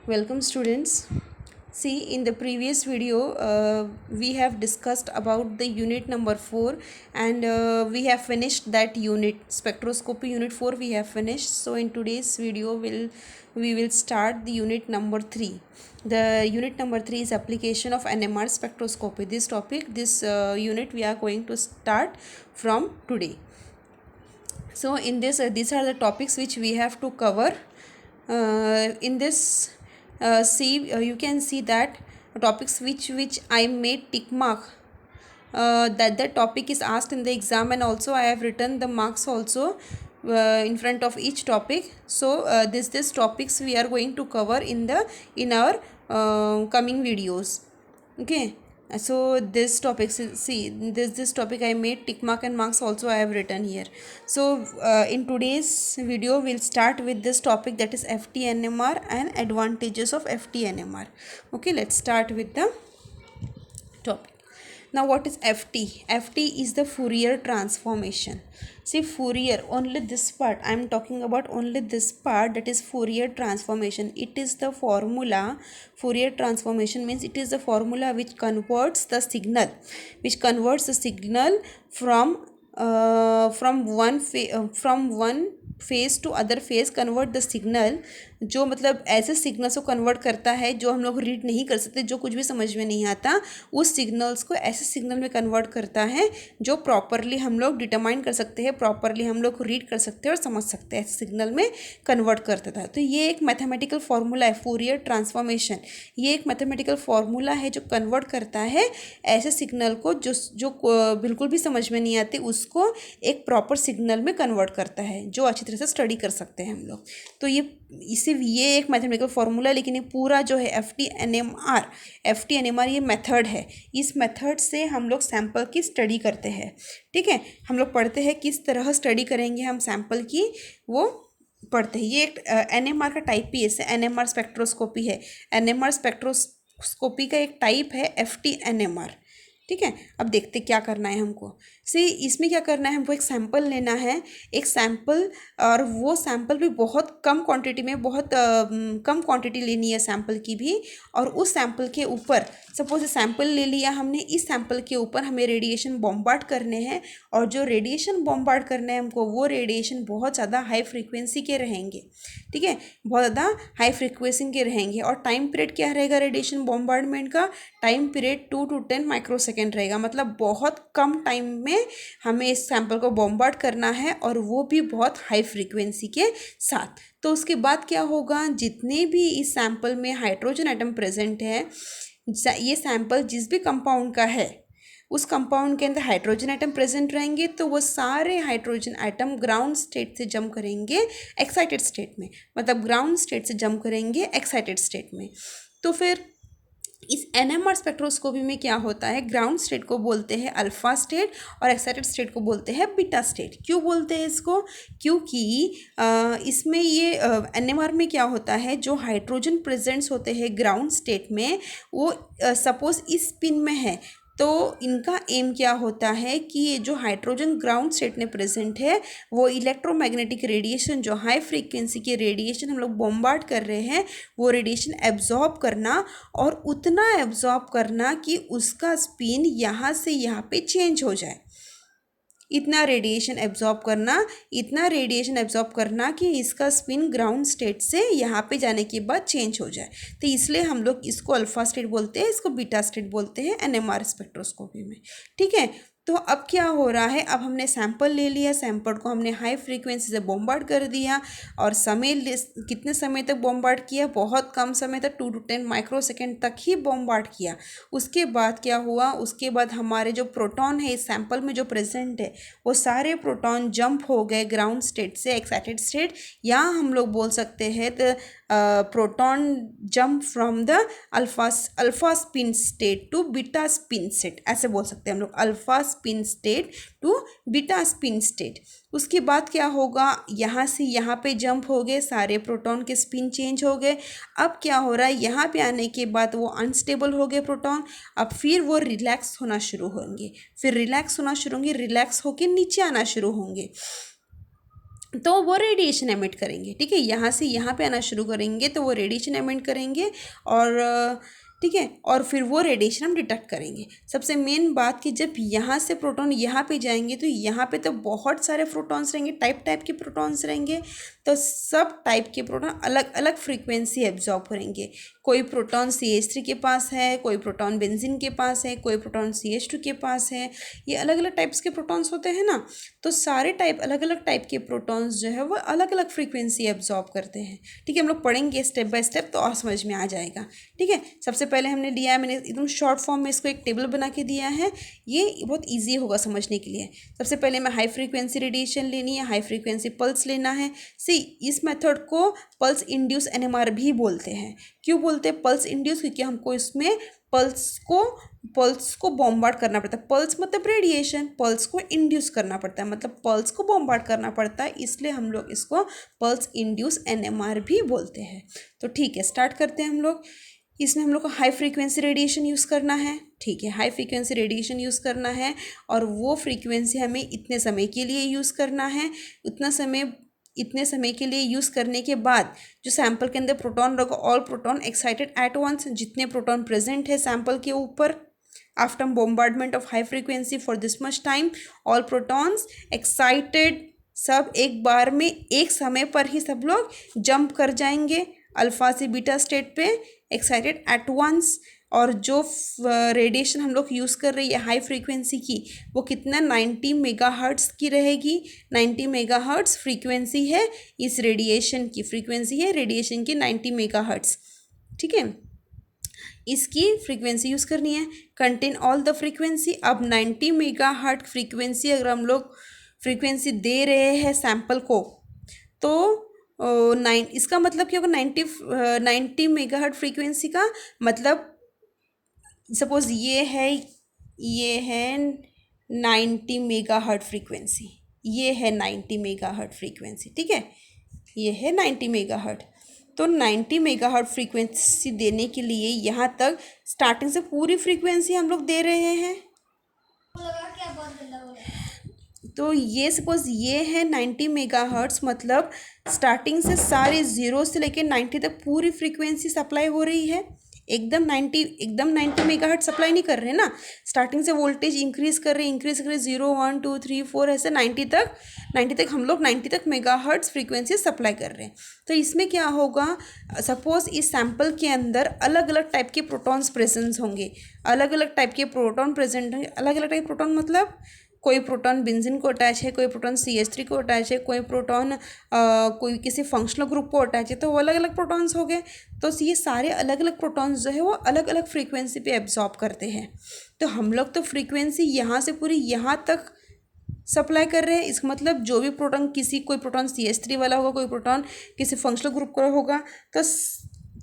Welcome students. See, in the previous video we have discussed about the unit number 4 and we have finished that unit, spectroscopy unit 4 we have finished. So in today's video we will start the unit number 3. The unit number 3 is application of NMR spectroscopy. This unit we are going to start from today. So in this these are the topics which we have to cover in this. You can see that topics which I made tick mark, that topic is asked in the exam, and also I have written the marks also in front of each topic. So this topics we are going to cover in our coming videos. Okay. So this topic, see this topic I made tick mark and marks also I have written here. So in today's video we'll start with this topic, that is FT-NMR and advantages of FT-NMR. Okay, let's start with the topic. Now what is FT? FT is the Fourier transformation. See, Fourier, only this part I am talking about, only this part, that is Fourier transformation. It is the formula. Fourier transformation means it is the formula which converts the signal from one phase two other phase, convert the signal, जो मतलब ऐसे signals को convert करता है जो हम लोग read नहीं कर सकते, जो कुछ भी समझ में नहीं आता, उस सिग्नल्स को ऐसे सिग्नल में कन्वर्ट करता है जो प्रॉपरली हम लोग डिटरमाइन कर सकते हैं, प्रॉपरली हम लोग रीड कर सकते हैं और समझ सकते हैं, ऐसे सिग्नल में कन्वर्ट करता था. तो ये एक मैथमेटिकल फार्मूला है, फोरियर ट्रांसफॉर्मेशन. ये एक मैथमेटिकल फार्मूला है जो कन्वर्ट करता है ऐसे सिग्नल को जो बिल्कुल भी समझ में नहीं आते, उसको एक प्रॉपर सिग्नल में कन्वर्ट करता है, जो अच्छी तरह से स्टडी कर सकते हैं हम लोग. तो ये एक मैथमेटिकल फार्मूला, लेकिन ये पूरा जो है FT-NMR ये मेथड है. इस मेथड से हम लोग सैंपल की स्टडी करते हैं. ठीक है, हम लोग पढ़ते हैं किस तरह स्टडी करेंगे हम सैंपल की, वो पढ़ते हैं. ये एक NMR का टाइप ही है, NMR स्पेक्ट्रोस्कोपी है. NMR स्पेक्ट्रोस्कोपी का एक टाइप है FT-NMR. ठीक है, अब देखते क्या करना है हमको. इसमें क्या करना है, हमको एक सैंपल लेना है, एक सैंपल, और वो सैंपल भी बहुत कम क्वांटिटी में, बहुत कम क्वांटिटी लेनी है सैंपल की भी. और उस सैंपल के ऊपर, सपोज सैंपल ले लिया हमने, इस सैंपल के ऊपर हमें रेडिएशन बॉम्बार्ड करने हैं, और जो रेडिएशन बॉम्बार्ड करने हैं हमको, वो रेडिएशन बहुत ज़्यादा हाई फ्रीक्वेंसी के रहेंगे. ठीक है, बहुत ज़्यादा हाई फ्रीक्वेंसी के रहेंगे. और टाइम पीरियड क्या रहेगा रेडिएशन बॉम्बार्डमेंट का? टाइम पीरियड 2 to 10 माइक्रोसेकेंड रहेगा. मतलब बहुत कम टाइम में हमें इस सैंपल को बॉम्बार्ड करना है, और वो भी बहुत हाई फ्रीक्वेंसी के साथ. तो उसके बाद क्या होगा, जितने भी इस सैंपल में हाइड्रोजन एटम प्रेजेंट है, ये सैंपल जिस भी कंपाउंड का है, उस कंपाउंड के अंदर हाइड्रोजन एटम प्रेजेंट रहेंगे, तो वो सारे हाइड्रोजन एटम ग्राउंड स्टेट से जंप करेंगे एक्साइटेड स्टेट में. मतलब ग्राउंड स्टेट से जंप करेंगे एक्साइटेड स्टेट में. तो फिर इस NMR स्पेक्ट्रोस्कोपी में क्या होता है, ग्राउंड स्टेट को बोलते हैं अल्फा स्टेट और एक्साइटेड स्टेट को बोलते हैं बीटा स्टेट. क्यों बोलते हैं इसको? क्योंकि इसमें ये NMR में क्या होता है, जो हाइड्रोजन प्रेजेंट्स होते हैं ग्राउंड स्टेट में, वो सपोज इस स्पिन में है, तो इनका एम क्या होता है कि ये जो हाइड्रोजन ग्राउंड स्टेट में प्रेजेंट है, वो इलेक्ट्रोमैग्नेटिक रेडिएशन, जो हाई फ्रीक्वेंसी के रेडिएशन हम लोग बॉम्बार्ड कर रहे हैं, वो रेडिएशन एब्जॉर्ब करना, और उतना एब्जॉर्ब करना कि उसका स्पिन यहाँ से यहाँ पे चेंज हो जाए. इतना रेडिएशन एब्जॉर्ब करना कि इसका स्पिन ग्राउंड स्टेट से यहाँ पे जाने के बाद चेंज हो जाए. तो इसलिए हम लोग इसको अल्फा स्टेट बोलते हैं, इसको बीटा स्टेट बोलते हैं NMR स्पेक्ट्रोस्कोपी में. ठीक है, तो अब क्या हो रहा है, अब हमने सैंपल ले लिया, सैंपल को हमने हाई फ्रीक्वेंसी से बॉम्बार्ड कर दिया, और कितने समय तक बॉम्बार्ड किया? बहुत कम समय तक, 2 to 10 माइक्रोसेकेंड तक ही बॉम्बार्ड किया. उसके बाद क्या हुआ, उसके बाद हमारे जो प्रोटॉन है इस सैंपल में जो प्रेजेंट है, वो सारे प्रोटॉन जंप हो गए ग्राउंड स्टेट से एक्साइटेड स्टेट, या हम लोग बोल सकते हैं तो proton jump from the alpha spin state to beta spin state, ऐसे बोल सकते हैं हम लोग, alpha spin state to beta spin state. उसके बाद क्या होगा, यहाँ से यहाँ पे जंप हो गए, सारे प्रोटॉन के स्पिन चेंज हो गए. अब क्या हो रहा है, यहाँ पे आने के बाद वो अनस्टेबल हो गए प्रोटॉन. अब फिर वो रिलैक्स होना शुरू होंगे, रिलैक्स होके नीचे आना शुरू होंगे. तो वो रेडिएशन एमिट करेंगे। ठीक है, यहाँ से यहाँ पे आना शुरू करेंगे तो वो रेडिएशन एमिट करेंगे और ठीक है, और फिर वो रेडिएशन हम डिटेक्ट करेंगे। सबसे मेन बात कि जब यहाँ से प्रोटॉन यहाँ पे जाएंगे तो यहाँ पे तो बहुत सारे प्रोटॉन्स रहेंगे, टाइप टाइप के प्रोटॉन्स रहेंगे। तो सब टाइप के प्रोटॉन अलग अलग फ्रीक्वेंसी एब्जॉर्ब करेंगे। कोई प्रोटॉन CH3 के पास है, कोई प्रोटॉन बेंजीन के पास है, कोई प्रोटॉन CH2 के पास है। ये अलग अलग टाइप्स के प्रोटॉन्स होते हैं ना, तो सारे टाइप अलग अलग टाइप के प्रोटॉन्स जो है वो अलग अलग फ्रीक्वेंसी एब्जॉर्ब करते हैं। ठीक है, हम लोग पढ़ेंगे स्टेप बाय स्टेप तो और समझ में आ जाएगा। ठीक है, सबसे पहले हमने लिया है, मैंने एकदम शॉर्ट फॉर्म में इसको एक टेबल बना के दिया है, ये बहुत ईजी होगा समझने के लिए। सबसे पहले मैं हाई फ्रीक्वेंसी रेडिएशन लेनी है, हाई फ्रीक्वेंसी पल्स लेना है। इस मेथड को पल्स इंड्यूस NMR भी बोलते हैं। क्यों बोलते हैं पल्स इंड्यूस? क्योंकि हमको इसमें पल्स को बॉम्बार्ड करना पड़ता है। पल्स मतलब रेडिएशन, पल्स को इंड्यूस करना पड़ता है, मतलब पल्स को बॉम्बार्ड करना पड़ता है, इसलिए हम लोग इसको पल्स इंड्यूस NMR भी बोलते हैं। तो ठीक है, स्टार्ट करते हैं हम लोग। इसमें हम लोग को हाई फ्रीक्वेंसी रेडिएशन यूज़ करना है। ठीक है, हाई फ्रीक्वेंसी रेडिएशन यूज़ करना है और वो फ्रीक्वेंसी हमें इतने समय के लिए यूज़ करना है। इतने समय के लिए यूज़ करने के बाद जो सैंपल के अंदर प्रोटॉन रहेगा, all proton excited at once, जितने प्रोटॉन प्रेजेंट है सैंपल के ऊपर, after bombardment of high frequency for this much time, all protons excited, सब एक बार में एक समय पर ही सब लोग जंप कर जाएंगे अल्फा से बीटा स्टेट पे, एक्साइटेड एट वंस। और जो रेडिएशन हम लोग यूज़ कर रही है हाई फ्रीक्वेंसी की, वो कितना 90 मेगाहर्ट्ज़ की रहेगी। 90 मेगाहर्ट्ज़ फ्रीक्वेंसी है इस रेडिएशन की, फ्रीक्वेंसी है रेडिएशन की 90 मेगाहर्ट्ज़। ठीक है, इसकी फ्रीक्वेंसी यूज़ करनी है। Contain all the frequency. अब 90 मेगाहर्ट्ज़ फ्रीक्वेंसी अगर हम लोग फ्रीक्वेंसी दे रहे हैं सैंपल को, तो इसका मतलब क्या होगा? 90 मेगाहर्ट्ज़ फ्रीक्वेंसी का मतलब सपोज ये है 90 मेगाहर्ट्ज़ फ्रीक्वेंसी, ये है 90 मेगाहर्ट्ज़ फ्रीक्वेंसी। ठीक है, ये है 90 मेगाहर्ट्ज़। तो 90 मेगाहर्ट्ज़ फ्रीक्वेंसी देने के लिए यहाँ तक स्टार्टिंग से पूरी फ्रीक्वेंसी हम लोग दे रहे हैं। तो ये सपोज ये है 90 मेगाहर्ट्ज़, मतलब स्टार्टिंग से सारे 0 से लेकर 90 तक पूरी फ्रीक्वेंसी सप्लाई हो रही है। एकदम 90 मेगाहर्ट्ज़ सप्लाई नहीं कर रहे ना, स्टार्टिंग से वोल्टेज इंक्रीज़ कर रहे 0 1 2 3 4 ऐसे 90 तक हम लोग 90 तक मेगाहर्ट्ज़ फ्रीक्वेंसी सप्लाई कर रहे हैं। तो इसमें क्या होगा, सपोज इस सैंपल के अंदर अलग अलग टाइप के प्रोटॉन्स प्रेजेंस होंगे, अलग अलग टाइप के प्रोटॉन प्रेजेंट होंगे। अलग अलग टाइप प्रोटॉन मतलब कोई प्रोटॉन बेंजीन को अटैच है, कोई प्रोटॉन CH3 को अटैच है, कोई प्रोटॉन कोई किसी फंक्शनल ग्रुप को अटैच है, तो वो अलग अलग प्रोटॉन्स हो गए। तो ये सारे अलग अलग प्रोटॉन्स जो है वो अलग अलग फ्रीक्वेंसी पे एब्जॉर्ब करते हैं। तो हम लोग तो फ्रीक्वेंसी यहाँ से पूरी यहाँ तक सप्लाई कर रहे हैं। इसका मतलब जो भी प्रोटॉन, कोई प्रोटॉन CH3 वाला होगा, कोई प्रोटॉन किसी फंक्शनल ग्रुप का होगा, तो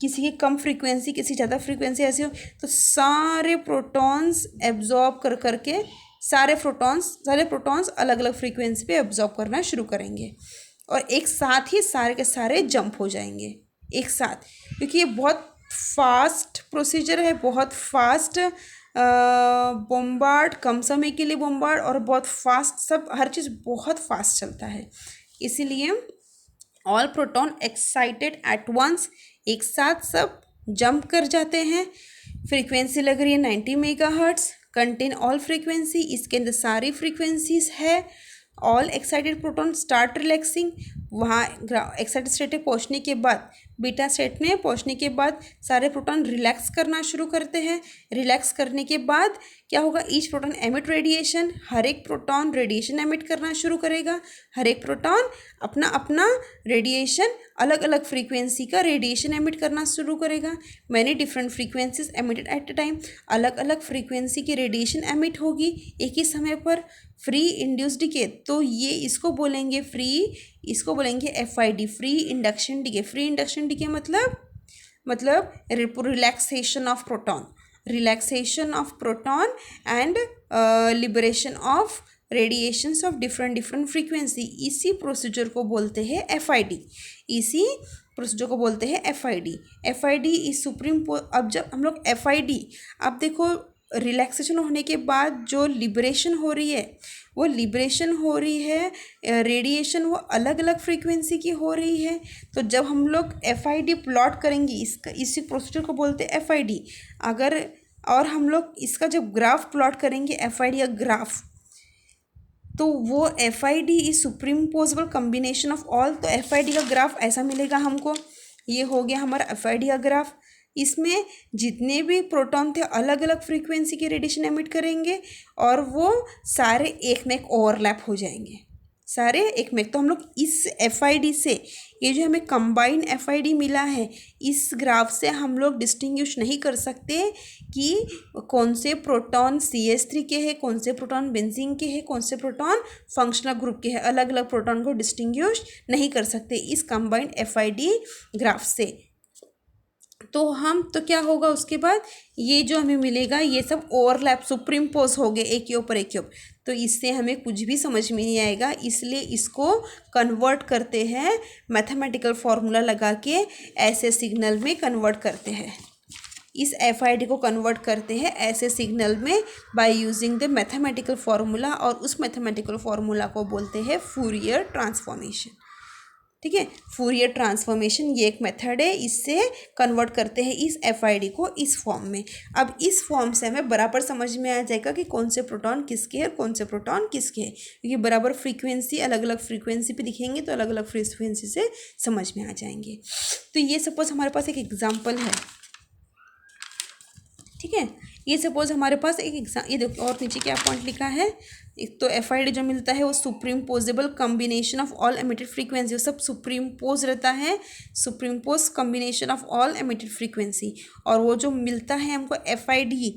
किसी की कम फ्रीक्वेंसी किसी ज़्यादा फ्रीक्वेंसी ऐसी हो, तो सारे प्रोटॉन्स एब्जॉर्ब कर करके सारे प्रोटॉन्स अलग अलग फ्रीक्वेंसी पे एब्जॉर्ब करना शुरू करेंगे और एक साथ ही सारे के सारे जंप हो जाएंगे एक साथ, क्योंकि ये बहुत फास्ट प्रोसीजर है, बहुत फास्ट बॉम्बार्ड, कम समय के लिए बॉम्बार्ड और बहुत फास्ट, सब हर चीज़ बहुत फास्ट चलता है। इसीलिए all proton excited at once, एक साथ सब जंप कर जाते हैं। फ्रीक्वेंसी लग रही है 90 मेगाहर्ट्ज़, कंटेन ऑल फ्रीक्वेंसी, इसके अंदर सारी फ्रीक्वेंसीज है। All excited proton start relaxing, वहाँ एक्साइटेड स्टेट में पहुँचने के बाद, बीटा स्टेट में पहुँचने के बाद सारे प्रोटॉन रिलैक्स करना शुरू करते हैं। रिलैक्स करने के बाद क्या होगा, ईच प्रोटॉन एमिट रेडिएशन, हर एक प्रोटॉन रेडिएशन एमिट करना शुरू करेगा। हर एक प्रोटॉन अपना अपना रेडिएशन, अलग अलग फ्रीक्वेंसी का रेडिएशन एमिट करना शुरू करेगा। Many different frequencies emitted at a time, अलग अलग फ्रीक्वेंसी की रेडिएशन एमिट होगी एक ही समय पर। फ्री इंड्यूस्ड डीके, तो ये इसको बोलेंगे FID, free induction decay. Free induction decay मतलब relaxation of proton and liberation of radiations of different frequency. इसी प्रोसीजर को बोलते हैं FID। FID is supreme. अब जब हम लोग FID, अब देखो रिलैक्सेशन होने के बाद जो लिबरेशन हो रही है, वो लिबरेशन हो रही है, रेडिएशन वो अलग अलग फ्रीक्वेंसी की हो रही है। तो जब हम लोग FID प्लॉट करेंगे, इसका इसी प्रोसीजर को बोलते हैं FID। अगर और हम लोग इसका जब ग्राफ प्लॉट करेंगे, FID का ग्राफ, तो वो FID is supreme posable combination of all. तो FID का ग्राफ ऐसा मिलेगा हमको। ये हो गया हमारा FID का ग्राफ। इसमें जितने भी प्रोटॉन थे अलग अलग फ्रीक्वेंसी के रेडिएशन एमिट करेंगे और वो सारे एक में एक ओवरलैप हो जाएंगे, सारे एक में। तो हम लोग इस FID से, ये जो हमें कंबाइंड FID मिला है, इस ग्राफ से हम लोग डिस्टिंग्विश नहीं कर सकते कि कौन से प्रोटॉन CH3 के हैं, कौन से प्रोटॉन बेंजीन के हैं, कौन से प्रोटॉन फंक्शनल ग्रुप के हैं। अलग अलग प्रोटॉन को डिस्टिंग्विश नहीं कर सकते इस कंबाइंड FID ग्राफ से। तो हम तो क्या होगा उसके बाद, ये जो हमें मिलेगा ये सब ओवरलैप सुप्रीम पोज हो गए एक के ऊपर एक के ऊपर। तो इससे हमें कुछ भी समझ में नहीं आएगा, इसलिए इसको कन्वर्ट करते हैं मैथमेटिकल फार्मूला लगा के, ऐसे सिग्नल में कन्वर्ट करते हैं। इस FID को कन्वर्ट करते हैं ऐसे सिग्नल में by using the mathematical formula, और उस मैथमेटिकल फार्मूला को बोलते हैं फूरियर ट्रांसफॉर्मेशन। ठीक है, फूरियर ट्रांसफॉर्मेशन ये एक मेथड है, इससे कन्वर्ट करते हैं इस FID को इस फॉर्म में। अब इस फॉर्म से हमें बराबर समझ में आ जाएगा कि कौन से प्रोटॉन किसके हैं और कौन से प्रोटॉन किसके हैं, क्योंकि बराबर फ्रीक्वेंसी अलग अलग फ्रीक्वेंसी पे दिखेंगे तो अलग अलग फ्रीक्वेंसी से समझ में आ जाएंगे। तो ये सपोज हमारे पास एक एग्जाम्पल है, ठीक है। ये सपोज हमारे पास एक ये देखो, और नीचे क्या पॉइंट लिखा है, एक तो FID जो मिलता है वो supreme posable combination of all emitted frequency, वो सब सुप्रीम पोज रहता है, supreme pose combination of all emitted frequency. और वो जो मिलता है हमको FID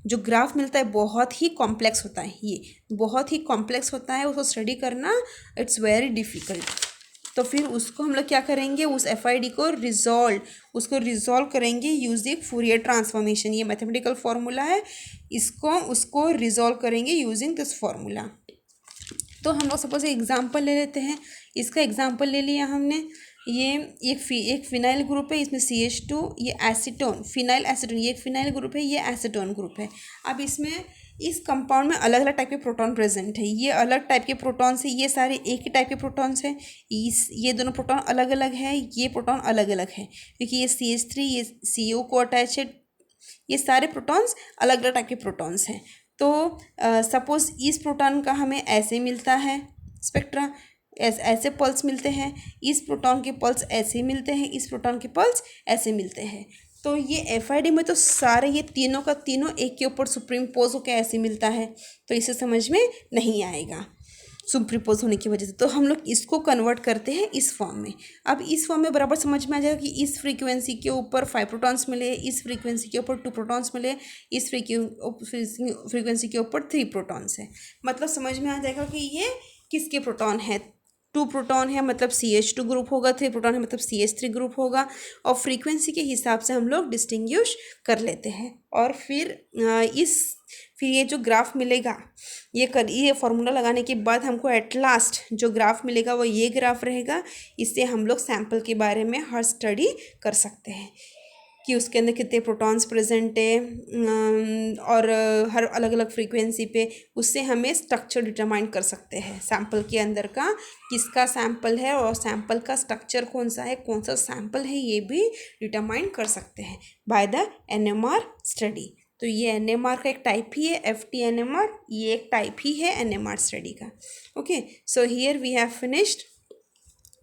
जो ग्राफ मिलता है बहुत ही कॉम्प्लेक्स होता है, ये बहुत ही कॉम्प्लेक्स होता है, उसको स्टडी करना इट्स वेरी डिफ़िकल्ट। तो फिर उसको हम लोग क्या करेंगे, उस FID को रिजॉल्व करेंगे यूजिंग फूरियर ट्रांसफॉर्मेशन। ये मैथमेटिकल फार्मूला है, उसको रिजॉल्व करेंगे यूजिंग दिस फार्मूला। तो हम लोग सपोज एग्जांपल ले लेते हैं, इसका एग्जांपल ले लिया हमने। ये एक फिनाइल ग्रुप है, इसमें CH2, ये एसीटोन, फिनाइल एसीटोन, ये एक फिनाइल ग्रुप है, ये एसीटोन ग्रुप है। अब इसमें इस कंपाउंड में अलग अलग टाइप के प्रोटॉन प्रेजेंट है, ये अलग टाइप के प्रोटॉन्स है, ये सारे एक ही टाइप के प्रोटॉन्स हैं। ये दोनों प्रोटॉन अलग अलग है, ये प्रोटॉन अलग अलग है, क्योंकि ये CH3 ये CO को अटैच है। ये सारे प्रोटॉन्स अलग अलग टाइप के प्रोटॉन्स हैं। तो सपोज इस प्रोटॉन का हमें ऐसे मिलता है स्पेक्ट्रा, ऐसे पल्स मिलते हैं, इस प्रोटॉन के पल्स ऐसे मिलते हैं, इस प्रोटॉन के पल्स ऐसे मिलते हैं। तो ये FID में तो सारे ये तीनों का तीनों एक के ऊपर सुप्रीम पोज होकर ऐसे मिलता है, तो इसे समझ में नहीं आएगा सुप्रीम पोज होने की वजह से। तो हम लोग इसको कन्वर्ट करते हैं इस फॉर्म में। अब इस फॉर्म में बराबर समझ में आ जाएगा कि इस फ्रीक्वेंसी के ऊपर 5 प्रोटॉन्स मिले, इस फ्रीक्वेंसी के ऊपर 2 प्रोटॉन्स मिले, इस फ्रीक्वेंसी के ऊपर 3 प्रोटॉन्स है। मतलब समझ में आ जाएगा कि ये किसके प्रोटॉन है। 2 प्रोटॉन है मतलब CH2 ग्रुप होगा, 3 प्रोटॉन है मतलब CH3 ग्रुप होगा, और फ्रीक्वेंसी के हिसाब से हम लोग डिस्टिंग्विश कर लेते हैं। और फिर ये जो ग्राफ मिलेगा, ये फार्मूला लगाने के बाद हमको एट लास्ट जो ग्राफ मिलेगा वो ये ग्राफ रहेगा। इससे हम लोग सैम्पल के बारे में हर स्टडी कर सकते हैं कि उसके अंदर कितने प्रोटॉन्स प्रेजेंट है, और हर अलग अलग फ्रीक्वेंसी पे। उससे हमें स्ट्रक्चर डिटरमाइन कर सकते हैं सैम्पल के अंदर का, किसका सैम्पल है और सैम्पल का स्ट्रक्चर कौन सा है, कौन सा सैम्पल है, ये भी डिटरमाइन कर सकते हैं बाय द NMR स्टडी। तो ये NMR का एक टाइप ही है, FT-NMR, ये एक टाइप ही है NMR स्टडी का। Okay, so here we have finished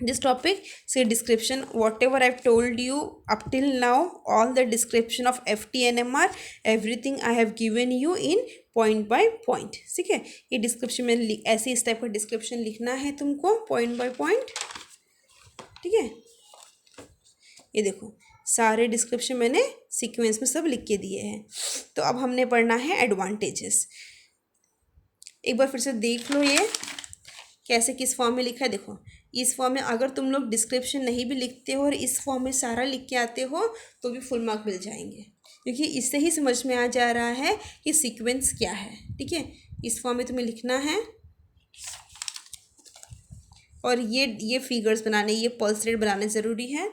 this topic. Say description, whatever I've told you up till now, all the description of FT-NMR, everything I have given you in point by point. ठीक है, ये description में ऐसे इस type का description लिखना है तुमको पॉइंट बाय पॉइंट। ठीक है, ये देखो सारे डिस्क्रिप्शन मैंने सीक्वेंस में सब लिख के दिए हैं। तो अब हमने पढ़ना है एडवांटेजेस। एक बार फिर से देख लो ये कैसे किस फॉर्म में लिखा है। देखो इस फॉर्म में अगर तुम लोग डिस्क्रिप्शन नहीं भी लिखते हो और इस फॉर्म में सारा लिख के आते हो तो भी फुल मार्क मिल जाएंगे, क्योंकि इससे ही समझ में आ जा रहा है कि सीक्वेंस क्या है। ठीक है, इस फॉर्म में तुम्हें लिखना है, और ये फिगर्स बनाने, ये पल्स रेट बनाने ज़रूरी है।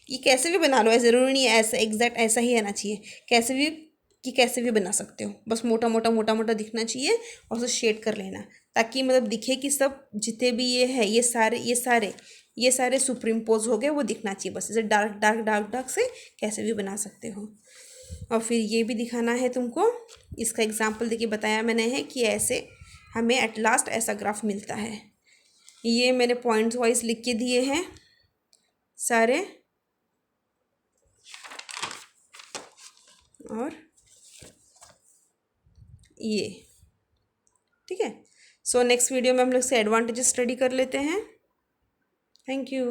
ये कैसे भी बना लो, ज़रूरी नहीं है ऐसा एग्जैक्ट ऐसा ही आना चाहिए, कैसे भी कि कैसे भी बना सकते हो, बस मोटा मोटा मोटा मोटा दिखना चाहिए और उसे शेड कर लेना, ताकि मतलब दिखे कि सब जितने भी ये है ये सारे सुप्रीम पोज हो गए, वो दिखना चाहिए बस। इसे डार्क डार्क डार्क डार्क से कैसे भी बना सकते हो। और फिर ये भी दिखाना है तुमको, इसका एग्जाम्पल देके बताया मैंने है कि ऐसे हमें एट लास्ट ऐसा ग्राफ मिलता है। ये मैंने पॉइंट्स वाइज लिख के दिए हैं सारे, और ये ठीक है। सो नेक्स्ट वीडियो में हम लोग से एडवांटेजेस स्टडी कर लेते हैं। Thank you.